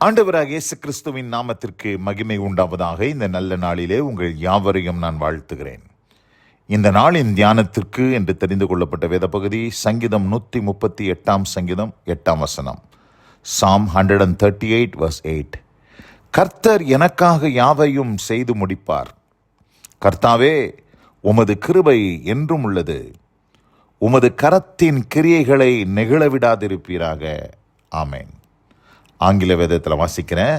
ஆண்டவராக இயேசு கிறிஸ்துவின் நாமத்திற்கு மகிமை உண்டாவதாக. இந்த நல்ல நாளிலே உங்கள் யாவரையும் நான் வாழ்த்துகிறேன். இந்த நாளின் தியானத்திற்கு என்று தெரிந்து கொள்ளப்பட்ட வேத பகுதி சங்கீதம் 138 சங்கீதம் 8 வசனம். Psalm 138 verse 8. கர்த்தர் எனக்காக யாவையும் செய்து முடிப்பார். கர்த்தாவே, உமது கிருபை என்றும் உள்ளது. உமது கரத்தின் கிரியைகளை நெகிழவிடாதிருப்பீராக. ஆமென். ஆங்கில வேதத்தில் வாசிக்கிறேன்.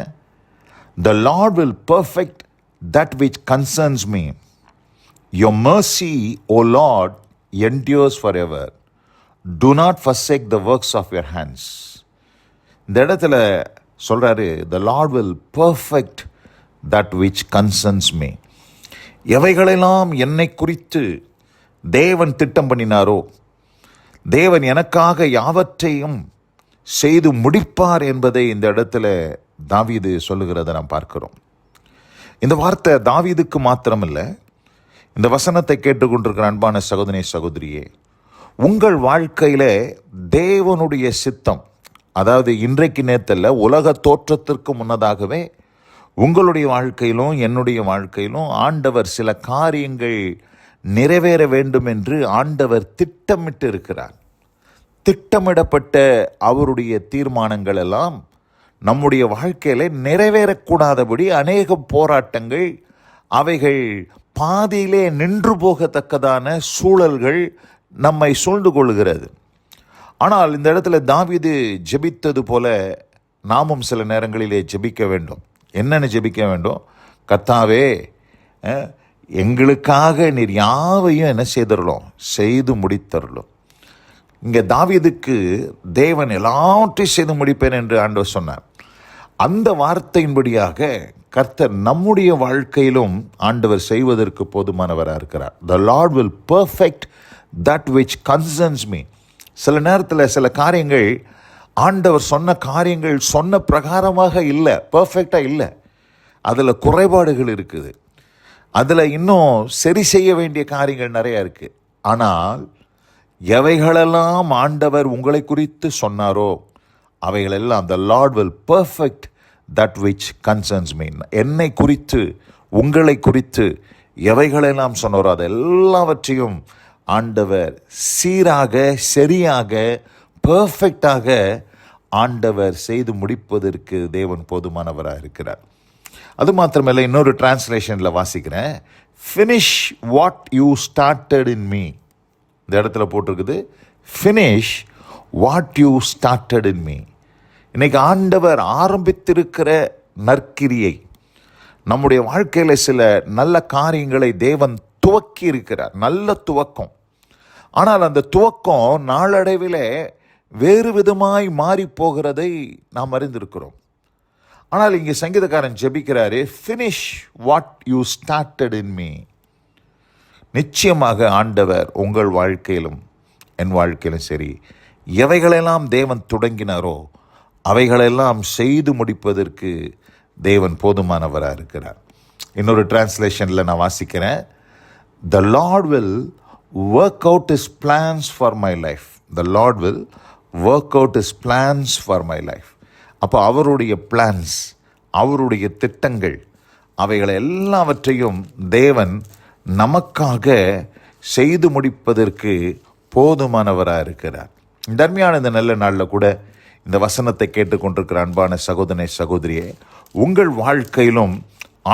The Lord will perfect that which concerns me. Your mercy, O Lord, endures forever. Do not forsake the works of your hands. இந்த இடத்துல சொல்றாரு, The Lord will perfect that which concerns me. எவைகளெல்லாம் என்னை குறித்து தேவன் திட்டம் பண்ணினாரோ, தேவன் எனக்காக யாவற்றையும் செய்து முடிப்பார் என்பதை இந்த இடத்துல தாவீது சொல்லுகிறத நாம் பார்க்கிறோம். இந்த வார்த்தை தாவீதுக்கு மாத்திரமல்ல, இந்த வசனத்தை கேட்டுக்கொண்டிருக்கிற அன்பான சகோதரி சகோதரியே, உங்கள் வாழ்க்கையில தேவனுடைய சித்தம், அதாவது இன்றைக்கு நேரத்தில் உலக தோற்றத்திற்கு முன்னதாகவே உங்களுடைய வாழ்க்கையிலும் என்னுடைய வாழ்க்கையிலும் ஆண்டவர் சில காரியங்கள் நிறைவேற வேண்டும் என்று ஆண்டவர் திட்டமிட்டு இருக்கிறார். திட்டமிடப்பட்ட அவருடைய தீர்மானங்கள் எல்லாம் நம்முடைய வாழ்க்கையில் நிறைவேறக்கூடாதபடி அநேக போராட்டங்கள், அவைகள் பாதியிலே நின்று போகத்தக்கதான சூழல்கள் நம்மை சூழ்ந்து கொள்கிறது. ஆனால் இந்த இடத்துல தாவீது ஜெபித்தது போல நாமும் சில நேரங்களிலே ஜெபிக்க வேண்டும். என்னென்னு ஜெபிக்க வேண்டும்? கர்த்தாவே, எங்களுக்காக நீர் யாவையும் என்ன செய்தரலும், செய்து முடித்தரலும். இங்கே தாவீதுக்கு தேவன் எல்லாவற்றையும் செய்து முடிப்பேன் என்று ஆண்டவர் சொன்னார். அந்த வார்த்தையின்படியாக கர்த்தர் நம்முடைய வாழ்க்கையிலும் ஆண்டவர் செய்வதற்கு போதுமானவராக இருக்கிறார். The Lord will perfect that which concerns me. சில நேரத்தில் சில காரியங்கள் ஆண்டவர் சொன்ன காரியங்கள் சொன்ன பிரகாரமாக இல்லை, பர்ஃபெக்டாக இல்லை. அதில் குறைபாடுகள் இருக்குது, அதில் இன்னும் சரி செய்ய வேண்டிய காரியங்கள் நிறையா இருக்குது. ஆனால் எவைகளெல்லாம் ஆண்டவர் உங்களை குறித்து சொன்னாரோ அவைகளெல்லாம் the Lord will perfect that which concerns me. என்னை குறித்து, உங்களை குறித்து எவைகளெல்லாம் சொன்னாரோ அது எல்லாவற்றையும் ஆண்டவர் சீராக, சரியாக, பர்ஃபெக்டாக ஆண்டவர் செய்து முடிப்பதற்கு தேவன் போதுமானவராக இருக்கிறார். அது மாத்திரமல்ல, இன்னொரு டிரான்ஸ்லேஷனில் வாசிக்கிறேன். Finish what you started in me. இந்த இடத்துல போட்டிருக்குது, finish what you started in me. இன்னைக்கு ஆண்டவர் ஆரம்பித்திருக்கிற நற்கிரியை, நம்முடைய வாழ்க்கையில் சில நல்ல காரியங்களை தேவன் துவக்கி இருக்கிறார், நல்ல துவக்கம். ஆனால் அந்த துவக்கம் நாளடைவில் வேறு விதமாய் மாறி போகிறதை நாம் அறிந்திருக்கிறோம். ஆனால் இங்கே சங்கீதக்காரன் ஜெபிக்கிறாரு, finish what you started in me. நிச்சயமாக ஆண்டவர் உங்கள் வாழ்க்கையிலும் என் வாழ்க்கையிலும் சரி, எவைகளெல்லாம் தேவன் தொடங்கினாரோ அவைகளெல்லாம் செய்து முடிப்பதற்கு தேவன் போதுமானவராக இருக்கிறார். இன்னொரு டிரான்ஸ்லேஷனில் நான் வாசிக்கிறேன், The Lord will work out His plans for my life. The Lord will work out His plans for my life. அப்போ அவருடைய பிளான்ஸ், அவருடைய திட்டங்கள், அவைகளை எல்லாவற்றையும் தேவன் நமக்காக செய்து முடிப்பதற்கு போதுமானவராக இருக்கிறார். தர்மியான இந்த நல்ல நாளில் கூட இந்த வசனத்தை கேட்டுக்கொண்டிருக்கிற அன்பான சகோதரனே சகோதரியே, உங்கள் வாழ்க்கையிலும்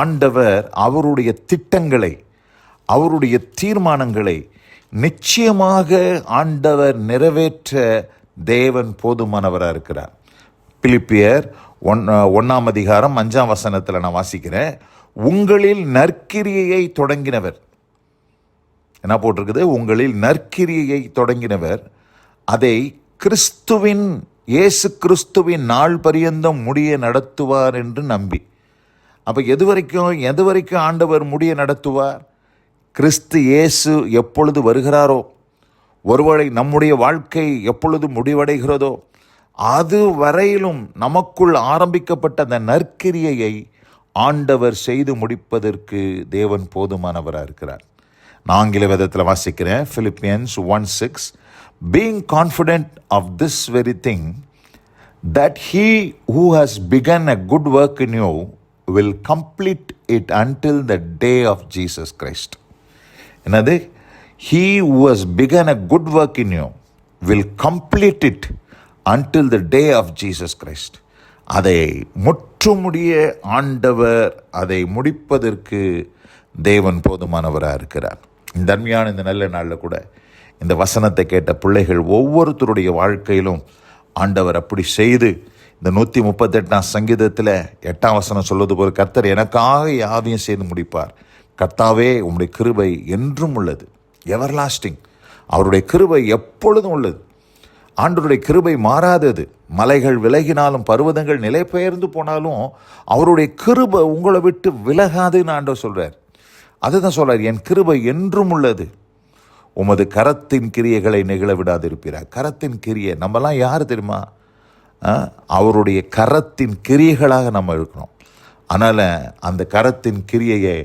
ஆண்டவர் அவருடைய திட்டங்களை, அவருடைய தீர்மானங்களை நிச்சயமாக ஆண்டவர் நிறைவேற்ற தேவன் போதுமானவராக இருக்கிறார். பிலிப்பியர் 1:5 நான் வாசிக்கிறேன். உங்களில் நற்கிரியையை தொடங்கினவர், என்ன போட்டிருக்குது? உங்களில் நற்கிரியையை தொடங்கினவர் அதை இயேசு கிறிஸ்துவின் நாள் பரியந்தம் முடிய நடத்துவார் என்று நம்பி. அப்போ எது வரைக்கும் ஆண்டவர் முடிய நடத்துவார்? கிறிஸ்து இயேசு எப்பொழுது வருகிறாரோ, ஒருவேளை நம்முடைய வாழ்க்கை எப்பொழுது முடிவடைகிறதோ அது வரையிலும் நமக்குள் ஆரம்பிக்கப்பட்ட அந்த நற்கிரியையை ஆண்டவர் செய்து முடிப்பதற்கு தேவன் போதுமானவராக இருக்கிறார். நான் ஆங்கில வேதத்தில் வாசிக்கிறேன். Philippians 1:6, being confident of this very thing, that he who has begun a good work in you will complete it until the day of Jesus Christ. என்னது? He who has begun a good work in you will complete it until the day of Jesus Christ. அதை முற்றுமுடிய ஆண்டவர் அதை முடிப்பதற்கு தேவன் போதுமானவராக இருக்கிறார். இந்த அருமையான இந்த நல்ல நாளில் கூட இந்த வசனத்தை கேட்ட பிள்ளைகள் ஒவ்வொருத்தருடைய வாழ்க்கையிலும் ஆண்டவர் அப்படி செய்து இந்த 138 சங்கீதத்தில் 8 வசனம் சொல்வது போல் கர்த்தர் எனக்காக யாவையும் செய்து முடிப்பார். கர்த்தாவே உம்முடைய கிருபை என்றும் உள்ளது, எவர்லாஸ்டிங். அவருடைய கிருபை எப்பொழுதும் உள்ளது. ஆண்டவருடைய கிருபை மாறாதது. மலைகள் விலகினாலும் பர்வதங்கள் நிலை பெயர்ந்து போனாலும் அவருடைய கிருபை உங்களை விட்டு விலகாதுன்னு ஆண்டவர் சொல்கிறார். அதுதான் சொல்கிறார், என் கிருபை என்றும் உள்ளது, உமது கரத்தின் கிரியைகளை நிகழ விடாதிருப்பீரார். கரத்தின் கிரியை நம்மலாம் யார் தெரியுமா? அவருடைய கரத்தின் கிரியைகளாக நம்ம இருக்கணும். அதனால் அந்த கரத்தின் கிரியையை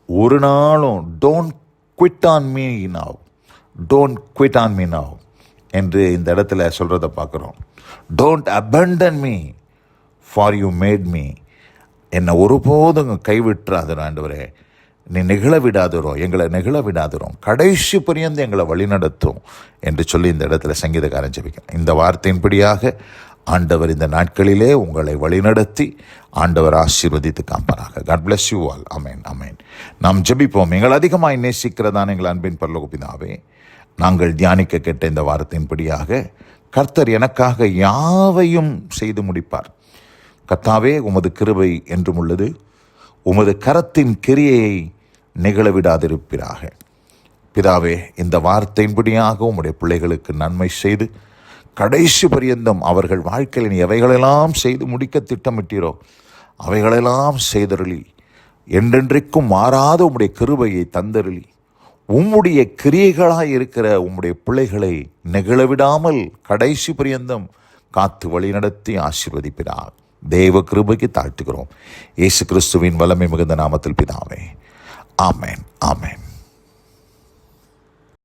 ஒரு நாளும் don't quit on me now, don't quit on me now என்று இந்த இடத்துல சொல்கிறத பார்க்குறோம். Don't abandon me for you made me. என்னை ஒருபோதும் கைவிட்டுறாது ஆண்டவரே, நீ நிகழ விடாதுரும், எங்களை நிகழ விடாதுரும், கடைசி பரியந்து எங்களை வழிநடத்தும் என்று சொல்லி இந்த இடத்துல சங்கீதக்காரன் ஜெபிக்கிறேன். இந்த வார்த்தையின்படியாக ஆண்டவர் இந்த நாட்களிலே உங்களை வழிநடத்தி ஆண்டவர் ஆசீர்வதித்து காப்பாராக. God bless you all. Amen, amen. நாம் ஜெபிப்போம். எங்கள் அதிகமாய் நேசிக்கிறதான எங்கள் அன்பின் பரலோக பிதாவே, நாங்கள் தியானிக்க கேட்ட இந்த வார்த்தையின்படியாக கர்த்தர் எனக்காக யாவையும் செய்து முடிப்பார். கர்த்தாவே உமது கிருபை என்றும் உள்ளது, உமது கரத்தின் கிரியையை நிகழவிடாதிருப்பீராக. பிதாவே, இந்த வார்த்தையின்படியாக உம்முடைய பிள்ளைகளுக்கு நன்மை செய்து கடைசி பரியந்தம் அவர்கள் வாழ்க்கையில் எவைகளெல்லாம் செய்து முடிக்க திட்டமிட்டீரோ அவைகளெல்லாம் செய்தருளி என்றென்றைக்கும் மாறாத உம்முடைய கிருபையை தந்தருளி உம்முடைய கிரியைகளாக இருக்கிற உம்முடைய பிள்ளைகளை நிகழவிடாமல் கடைசி பரியந்தம் காத்து வழிநடத்தி ஆசீர்வதிப்பினார். தேவ கிருபைக்கு தாழ்த்துகிறோம். இயேசு கிறிஸ்துவின் வல்லமை மிகுந்த நாமத்தில் பிதாவே. ஆமென், ஆமென்.